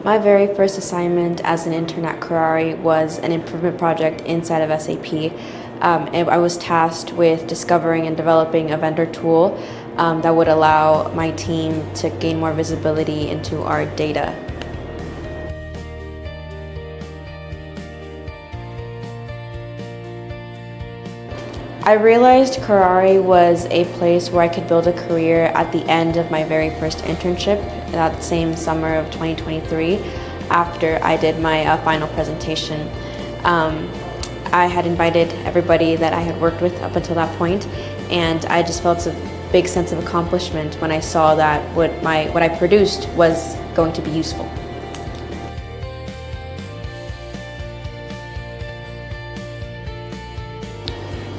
My very first assignment as an intern at Kuraray was an improvement project inside of SAP. And I was tasked with discovering and developing a vendor tool that would allow my team to gain more visibility into our data. I realized Kuraray was a place where I could build a career at the end of my very first internship that same summer of 2023 after I did my final presentation. I had invited everybody that I had worked with up until that point, and I just felt a big sense of accomplishment when I saw that what I produced was going to be useful.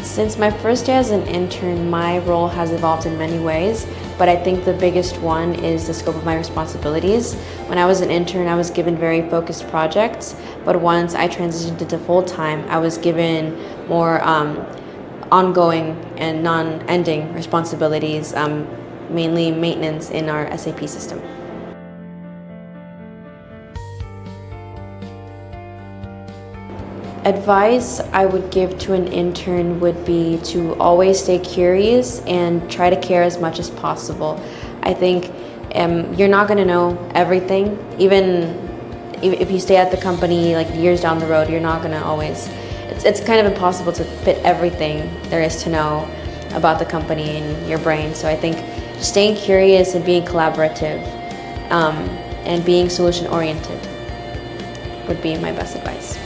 Since my first day as an intern, my role has evolved in many ways, but I think the biggest one is the scope of my responsibilities. When I was an intern, I was given very focused projects, but once I transitioned into full-time, I was given more ongoing and non-ending responsibilities, mainly maintenance in our SAP system. Advice I would give to an intern would be to always stay curious and try to care as much as possible. I think you're not going to know everything. Even if you stay at the company like years down the road, you're not going to always. It's kind of impossible to fit everything there is to know about the company in your brain. So I think staying curious and being collaborative and being solution-oriented would be my best advice.